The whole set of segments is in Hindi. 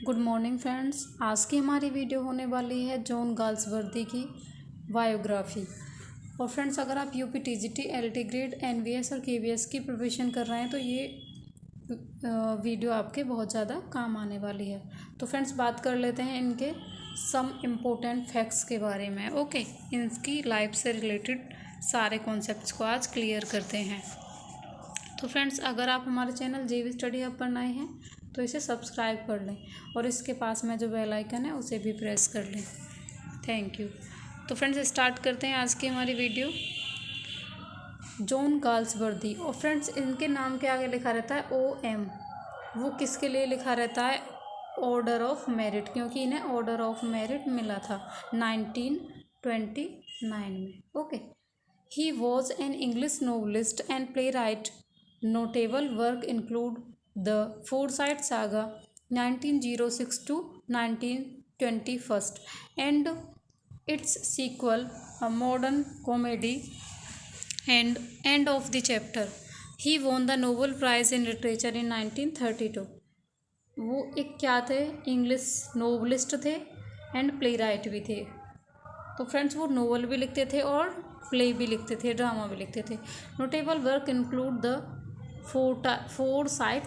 Good morning friends. आज की हमारी वीडियो होने वाली है जॉन गाल्सवर्दी की बायोग्राफी। और फ्रेंड्स, अगर आप UP TGT LT grade NVS और केवीएस की प्रिपरेशन कर रहे हैं तो ये वीडियो आपके बहुत ज़्यादा काम आने वाली है। तो फ्रेंड्स, बात कर लेते हैं इनके सम इम्पोर्टेंट फैक्ट्स के बारे में। ओके, इनकी लाइफ से रिलेटेड सारे कॉन्सेप्ट्स को आज क्लियर करते हैं। तो फ्रेंड्स, अगर आप हमारे चैनल जेवी स्टडी हब पर नए हैं तो इसे सब्सक्राइब कर लें और इसके पास में जो बेल आइकन है उसे भी प्रेस कर लें। Thank you. तो फ्रेंड्स, स्टार्ट करते हैं आज की हमारी वीडियो। जॉन गाल्सवर्दी, और फ्रेंड्स इनके नाम के आगे लिखा रहता है OM। वो किसके लिए लिखा रहता है? ऑर्डर ऑफ मेरिट, क्योंकि इन्हें ऑर्डर ऑफ मेरिट मिला था 1929 में। Okay, he was an English novelist and play right. Notable work include the Forsyte Saga 1906 to 1921 and its sequel, a modern comedy and End of the Chapter. He won the Nobel Prize in Literature in 1932. वो एक क्या थे? इंग्लिश नोवेलिस्ट थे एंड प्ले राइट भी थे। तो फ्रेंड्स, वो नोवेल भी लिखते थे और प्ले भी लिखते थे, ड्रामा भी लिखते थे। Notable work include the Forsyte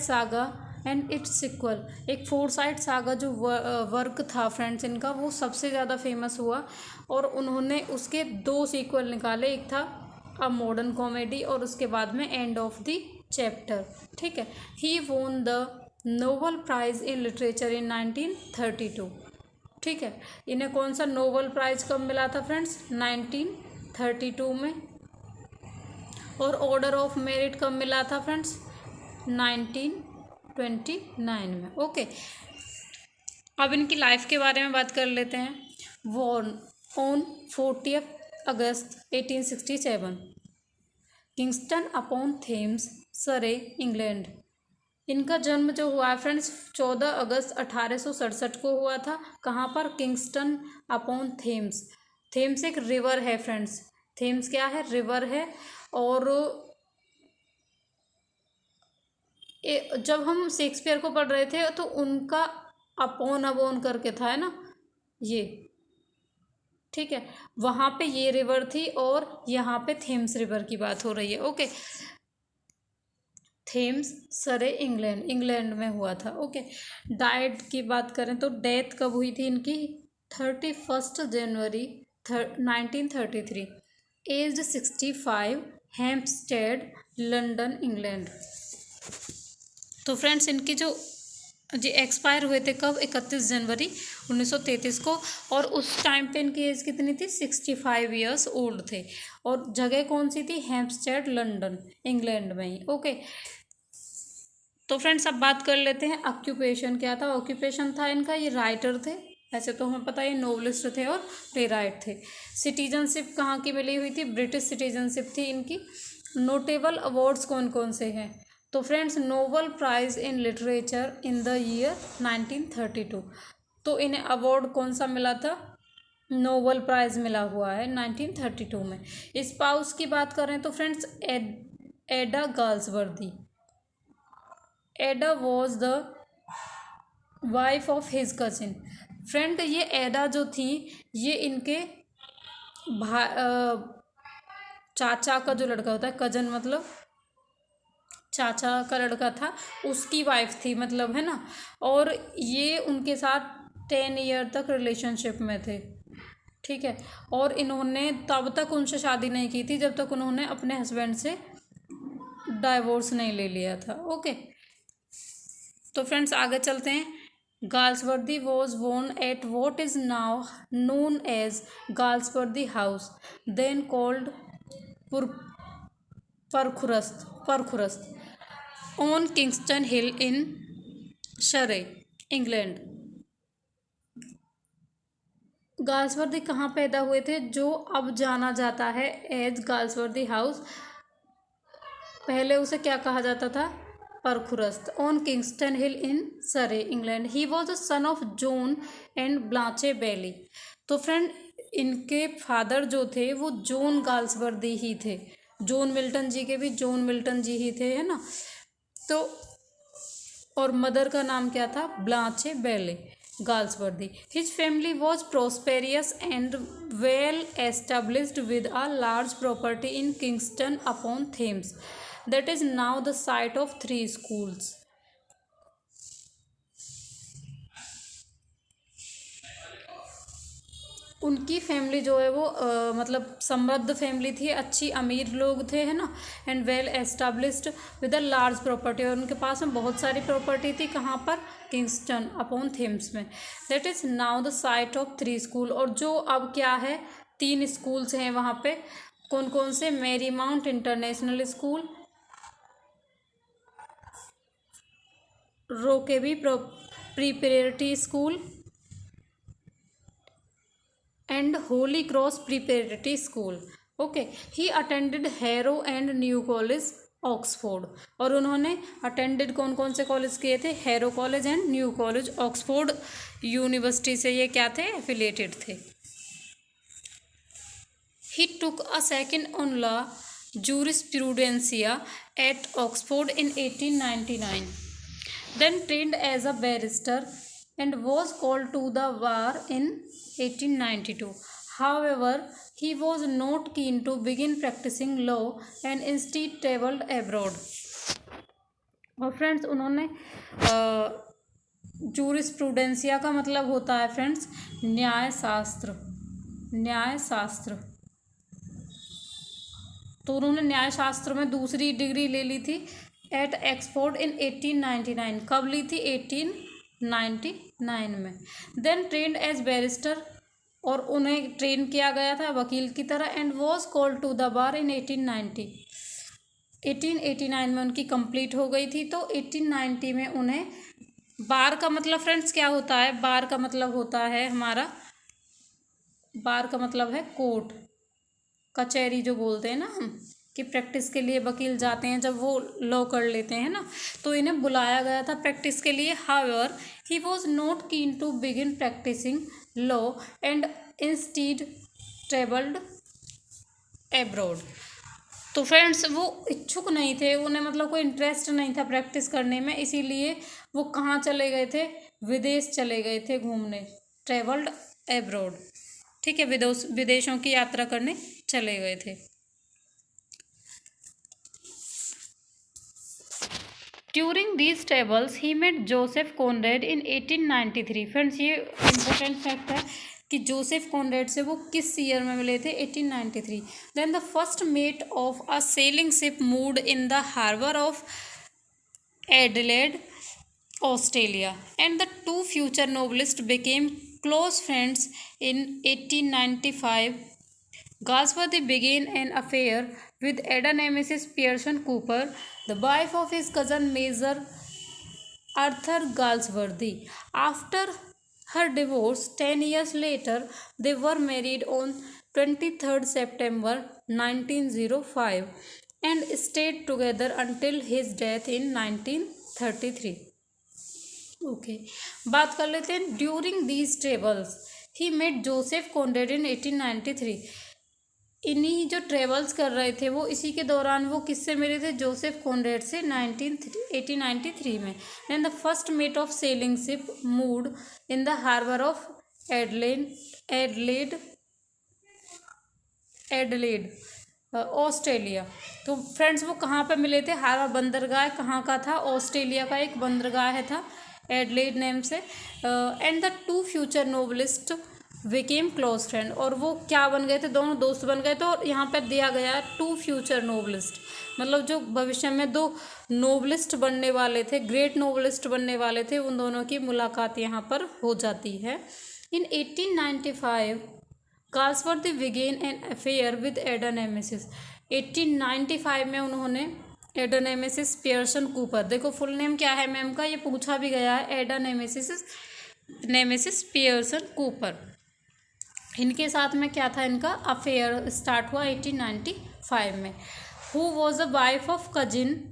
saga and its sequel. एक फोरसाइट सागा जो वर्क था फ्रेंड्स इनका, वो सबसे ज़्यादा फेमस हुआ और उन्होंने उसके 2 सीक्वल निकाले। एक था अ मॉडर्न कॉमेडी और उसके बाद में एंड ऑफ द चैप्टर। ठीक है। He won the Nobel prize in literature in 1932। ठीक है। इन्हें कौन सा नोबेल प्राइज़ कब मिला था फ्रेंड्स? 1932 में। और ऑर्डर ऑफ मेरिट कब मिला था फ्रेंड्स? 1929 में। ओके, अब इनकी लाइफ के बारे में बात कर लेते हैं। Born on 40 August 1867, Kingston upon Thames, Surrey, England. इनका जन्म जो हुआ है फ्रेंड्स 14 अगस्त 1867 को हुआ था। कहाँ पर? Kingston upon Thames. थेम्स एक रिवर है फ्रेंड्स। थेम्स क्या है? रिवर है। और जब हम शेक्सपियर को पढ़ रहे थे तो उनका अपॉन करके था, है ना ये। ठीक है, वहाँ पे ये रिवर थी और यहाँ पे थेम्स रिवर की बात हो रही है। ओके, थेम्स, सरे, इंग्लैंड में हुआ था। ओके, डाइट की बात करें तो डेथ कब हुई थी इनकी? 31 जनवरी 1933, एज्ड 65, हेम्पस्टेड, लंदन, इंग्लैंड। तो फ्रेंड्स, इनकी जो एक्सपायर हुए थे कब? 31 जनवरी 1933 को। और उस टाइम पे इनकी एज कितनी थी? 65 ईयर्स ओल्ड थे। और जगह कौन सी थी? हेम्पस्टेड, लंदन, इंग्लैंड में ही। ओके, तो फ्रेंड्स अब बात कर लेते हैं ऑक्यूपेशन क्या था। ऑक्यूपेशन था इनका, ये राइटर थे। ऐसे तो हमें पता है ये नोवेलिस्ट थे और प्ले राइट थे। सिटीजनशिप कहाँ की मिली हुई थी? ब्रिटिश सिटीजनशिप थी इनकी। नोटेबल अवार्ड्स कौन कौन से हैं? तो friends, Nobel prize in literature in the year 1932। तो इन्हें अवार्ड कौन सा मिला था? नोबेल प्राइज़ मिला हुआ है 1932 में। स्पाउस की बात करें तो फ्रेंड्स, एडा गाल्सवर्दी। एडा was the wife of his cousin. Friend, ये एडा जो थी ये इनके चाचा का जो लड़का होता है, कजन मतलब चाचा का लड़का था, उसकी वाइफ थी, मतलब, है ना। और ये उनके साथ 10 ईयर तक रिलेशनशिप में थे। ठीक है। और इन्होंने तब तक उनसे शादी नहीं की थी जब तक उन्होंने अपने हस्बैंड से डाइवोर्स नहीं ले लिया था। ओके, तो फ्रेंड्स आगे चलते हैं। Galsworthy was born at what is now known as Galsworthy house, then called Parkhurst, on Kingston Hill in Surrey, England. Galsworthy कहाँ पैदा हुए थे? जो अब जाना जाता है एज गाल्सवर्दी हाउस, पहले उसे क्या कहा जाता था? परखुरस्त, on Kingston Hill in Surrey, England. He was the son of John and Blanche Bailey. तो फ्रेंड, इनके फादर जो थे वो जॉन गाल्सवर्दी ही थे। जॉन मिल्टन जी के भी जॉन मिल्टन जी ही थे, है ना। तो और मदर का नाम क्या था? Blanche Bailey Galsworthy. His family was prosperous and well established with a large property in Kingston upon Thames that is now the site of 3 schools. उनकी फैमिली जो है वो मतलब समृद्ध फैमिली थी, अच्छी अमीर लोग थे, है ना, and well established with a large property, और उनके पास में बहुत सारी प्रॉपर्टी थी. कहाँ पर? किंगस्टन अपॉन थेम्स में. That is now the site of 3 school. और जो अब क्या है, 3 स्कूल्स हैं वहाँ पे. कौन कौन से? Marymount international school, Rokeby preparatory school and Holy Cross Preparatory School. Okay, he attended Harrow and New College, Oxford. और उन्होंने अटेंडेड कौन कौन से कॉलेज किए थे? Harrow college and new college, Oxford university से ये क्या थे? एफिलेटेड थे. He took a second on law jurisprudence at Oxford in 1899. Then trained as a barrister and was called to the bar in 1892. However, he was not keen to begin practicing law and instead travelled abroad. और फ्रेंड्स उन्होंने जूरिस्प्रूडेंसिया का मतलब होता है फ्रेंड्स न्याय शास्त्र. न्याय शास्त्र. तो उन्होंने न्याय शास्त्र में दूसरी डिग्री ले ली थी एट एक्सफोर्ड इन 1899. कब ली थी? 1899 में. देन ट्रेंड एज बैरिस्टर, और उन्हें ट्रेन किया गया था वकील की तरह. And was called to the bar in 1889 में उनकी कंप्लीट हो गई थी. तो 1890 में उन्हें बार का मतलब फ्रेंड्स क्या होता है? बार का मतलब होता है हमारा, बार का मतलब है कोर्ट, कचहरी जो बोलते हैं ना हम, कि प्रैक्टिस के लिए वकील जाते हैं जब वो लॉ कर लेते हैं ना, तो इन्हें बुलाया गया था प्रैक्टिस के लिए. However he was not keen to begin practising law and instead travelled abroad. तो फ्रेंड्स वो इच्छुक नहीं थे, उन्हें मतलब कोई इंटरेस्ट नहीं था प्रैक्टिस करने में, इसीलिए वो कहाँ चले गए थे? विदेश चले गए थे घूमने. Travelled abroad. ठीक है, विदेशों की यात्रा करने चले गए थे. During these travels he met Joseph Conrad in 1893. Friends ये इंपॉर्टेंट फैक्ट है कि जोसेफ कॉनरेड से वो किस ईयर में मिले थे? 1893. Then the first mate of a sailing ship moved in the harbour of Adelaide, Australia, and the two future Nobelist became close friends in 1895. Galsworthy began an affair with Ada Nemesis Pearson Cooper, the wife of his cousin Major Arthur Galsworthy. After her divorce 10 years later, they were married on 23rd September 1905 and stayed together until his death in 1933. Okay, बात कर लेते हैं. During these travels he met Joseph Conrad in 1893. इन्हीं जो ट्रेवल्स कर रहे थे वो इसी के दौरान वो किससे मिले थे? जोसेफ कॉनरेड से 1893 में. Then the first mate of sailing ship moved in the harbour of Adelaide, Australia. तो फ्रेंड्स वो कहाँ पे मिले थे? हार्बर बंदरगाह कहाँ का था? ऑस्ट्रेलिया का एक बंदरगाह था एडलेड नेम से. And the two future novelist became close friend. और वो क्या बन गए थे? दोनों दोस्त बन गए थे. और यहाँ पर दिया गया है टू फ्यूचर नोबलिस्ट, मतलब जो भविष्य में 2 नोबलिस्ट बनने वाले थे, ग्रेट नोबलिस्ट बनने वाले थे, उन दोनों की मुलाकात यहाँ पर हो जाती है. In 1895 Galsworthy began an affair with Ada Nemesis. 1895 में उन्होंने एडा नेमेसिस पियर्सन कूपर, देखो फुल नेम क्या है मैम का, ये पूछा भी गया है, एडा नेमेसिस पियर्सन कूपर. इनके साथ में क्या था? इनका अफेयर स्टार्ट हुआ 1895 में. Who was the wife of cousin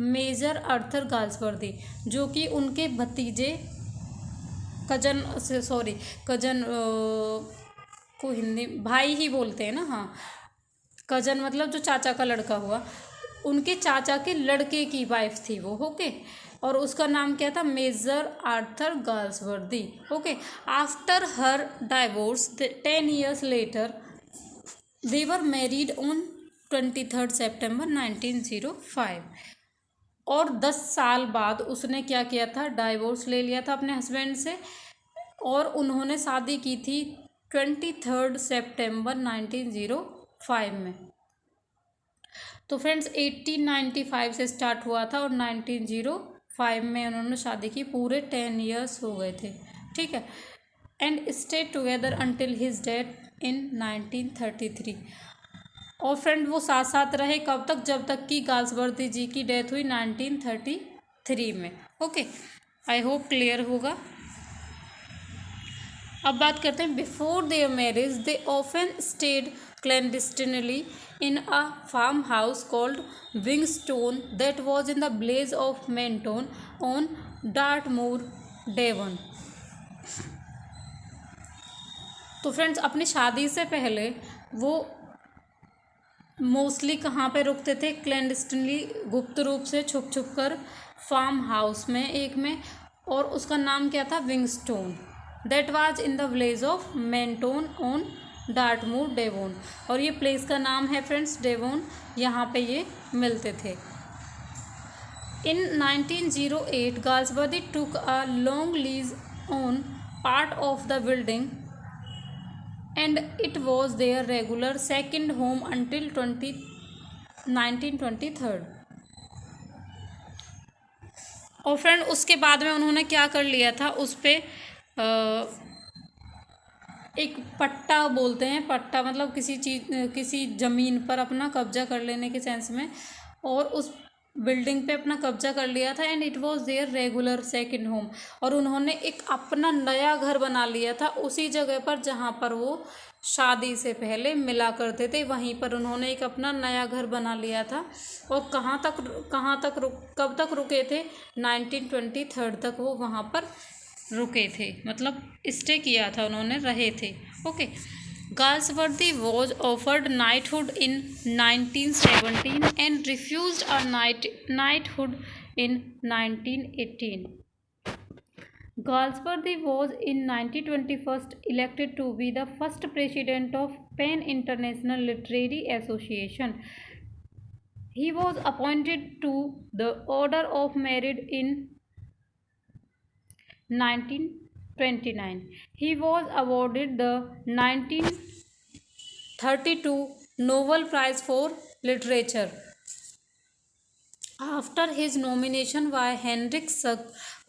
Major Arthur Galsworthy, जो कि उनके भतीजे कजन को हिंदी भाई ही बोलते हैं ना, हाँ, कजन मतलब जो चाचा का लड़का हुआ, उनके चाचा के लड़के की वाइफ थी वो. ओके, और उसका नाम क्या था, Major Arthur Galsworthy. Okay, after her divorce 10 years later they were married on 23 September 1905। और 10 साल बाद उसने क्या किया था, डाइवोर्स ले लिया था अपने हस्बैंड से, और उन्होंने शादी की थी 23 September 1905 में। तो फ्रेंड्स 1895 से स्टार्ट हुआ था और 1905 में उन्होंने शादी की, पूरे 10 years हो गए थे, ठीक है। And stay together until his death in 1933। और फ्रेंड वो साथ साथ रहे कब तक, जब तक कि गाल्सवर्दी जी की डेथ हुई 1933 में। ओके, आई होप क्लियर होगा। अब बात करते हैं before their marriage they often stayed clandestinely in a farmhouse called Wingstone that was in the Blaze of Menton on Dartmoor, Devon। तो फ्रेंड्स अपनी शादी से पहले वो मोस्टली कहाँ पे रुकते थे, क्लैंडस्टिनली, गुप्त रूप से छुप छुप कर, फार्म हाउस में एक में, और उसका नाम क्या था, Wingstone. That was in the village of Manaton on Dartmoor, Devon. और ये प्लेस का नाम है फ्रेंड्स डेवोन, यहाँ पे ये मिलते थे। In 1908 Galsworthy took a long lease on part of the building and it was their regular second home until 1923। और फ्रेंड उसके बाद में उन्होंने क्या कर लिया था, उस पर एक पट्टा बोलते हैं, पट्टा मतलब किसी चीज़, किसी ज़मीन पर अपना कब्जा कर लेने के सेंस में, और उस बिल्डिंग पे अपना कब्जा कर लिया था। And it was there regular second home, और उन्होंने एक अपना नया घर बना लिया था उसी जगह पर जहाँ पर वो शादी से पहले मिला करते थे, वहीं पर उन्होंने एक अपना नया घर बना लिया था। और कब तक रुके थे, 1923 तक वो वहाँ पर रुके थे, मतलब स्टे किया था उन्होंने, रहे थे। Okay, Galsworthy was offered knighthood in 1917 and refused a knighthood in 1918। Galsworthy was in 1921 elected to be the first president of PEN International Literary Association। He was appointed to the Order of Merit in 1929। He was awarded the 1932 Nobel Prize for Literature after his nomination by Henrik Sugg,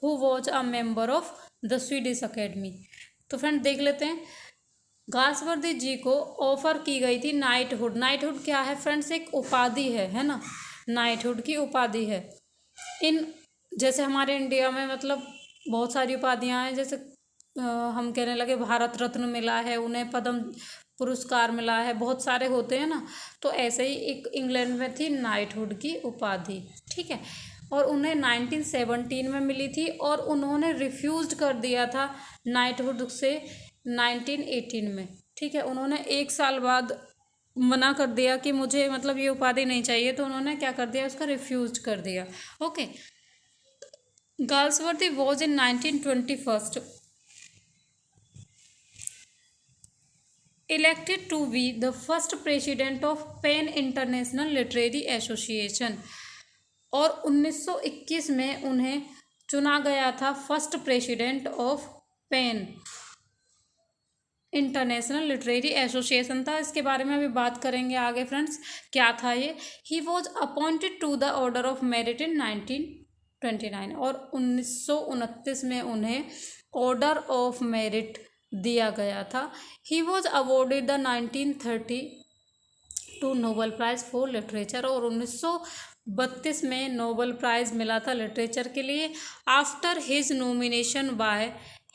who was a member of the Swedish Academy। तो फ्रेंड देख लेते हैं, गाल्सवर्दी जी को ऑफर की गई थी नाइटहुड। नाइटहुड क्या है फ्रेंड्स, एक उपाधि है ना, नाइटहुड की उपाधि है। इन जैसे हमारे इंडिया में मतलब बहुत सारी उपाधियाँ हैं, जैसे हम कहने लगे भारत रत्न मिला है उन्हें, पद्म पुरस्कार मिला है, बहुत सारे होते हैं ना, तो ऐसे ही एक इंग्लैंड में थी नाइटहुड की उपाधि, ठीक है। और उन्हें 1917 में मिली थी, और उन्होंने रिफ्यूज़ कर दिया था नाइटहुड से 1918 में, ठीक है। उन्होंने एक साल बाद मना कर दिया कि मुझे मतलब ये उपाधि नहीं चाहिए, तो उन्होंने क्या कर दिया, उसका रिफ्यूज़ कर दिया। Okay, Galsworthy was in 1921 elected to be the first president of PEN International Literary Association। और 1921 में उन्हें चुना गया था first president of PEN International literary association था। इसके बारे में अभी बात करेंगे आगे फ्रेंड्स, क्या था ये। He was appointed to the Order of Merit in 1929। और 1929 में उन्हें ऑर्डर ऑफ मेरिट दिया गया था। He was awarded the 1932 Nobel prize for literature. और 1932 में नोबेल प्राइज़ मिला था लिटरेचर के लिए, after his nomination by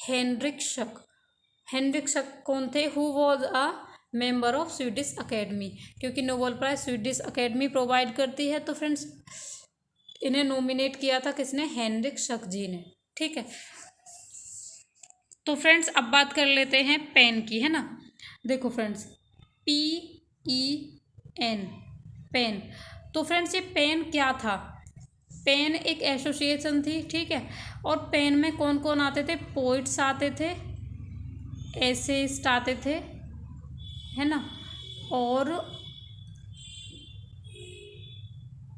Henrik Schück. Henrik Schück कौन थे, who was a member of Swedish Academy, क्योंकि Nobel prize Swedish Academy provide करती है। तो फ्रेंड्स इन्हें नॉमिनेट किया था किसने, हेनरिक शक जी ने, ठीक है। तो फ्रेंड्स अब बात कर लेते हैं पेन की, है ना। देखो फ्रेंड्स, PEN, पेन। तो फ्रेंड्स ये पेन क्या था, पेन एक एसोसिएशन थी, ठीक है। और पेन में कौन कौन आते थे? पोइट्स आते थे, एसेइस्ट आते थे, है ना, और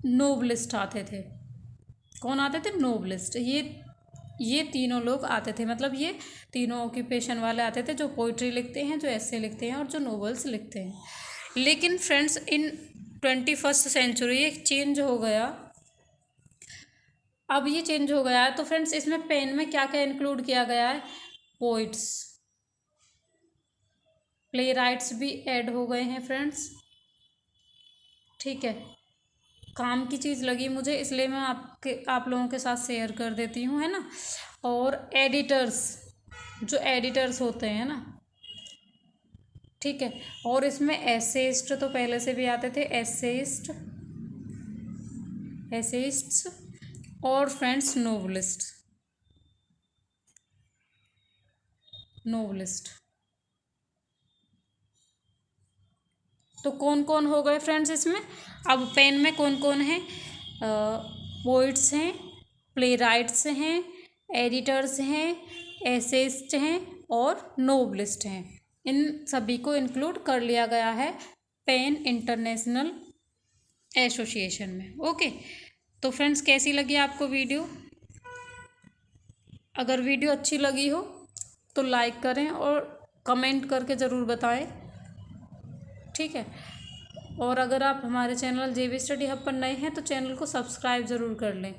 नोबलिस्ट आते थे। कौन आते थे? नोबलिस्ट। ये तीनों लोग आते थे, मतलब ये तीनों ऑक्यूपेशन वाले आते थे, जो पोइट्री लिखते हैं, जो ऐसे लिखते हैं और जो नोवेल्स लिखते हैं। लेकिन फ्रेंड्स इन 21st सेंचुरी एक चेंज हो गया। अब ये चेंज हो गया है, तो फ्रेंड्स इसमें पेन में क्या क्या इंक्लूड किया गया है? पोइट्स, प्ले राइट्स भी ऐड हो गए हैं फ्रेंड्स, ठीक है। काम की चीज़ लगी मुझे, इसलिए मैं आप लोगों के साथ शेयर कर देती हूँ, है ना। और एडिटर्स, जो एडिटर्स होते हैं ना, ठीक है। और इसमें एसेइस्ट तो पहले से भी आते थे, एसेइस्ट्स और फ्रेंड्स नोवेलिस्ट। तो कौन कौन हो गए फ्रेंड्स इसमें? अब पेन में कौन कौन है? पोइट्स हैं, प्ले राइट्स हैं, एडिटर्स हैं, एसेइस्ट हैं और नोवेलिस्ट हैं। इन सभी को इंक्लूड कर लिया गया है पेन इंटरनेशनल एसोसिएशन में। ओके, तो फ्रेंड्स कैसी लगी आपको वीडियो? अगर वीडियो अच्छी लगी हो तो लाइक करें और कमेंट करके ज़रूर बताएं, ठीक है। और अगर आप हमारे चैनल जेबी स्टडी हब पर नए हैं तो चैनल को सब्सक्राइब ज़रूर कर लें।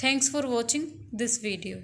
Thanks for watching this video.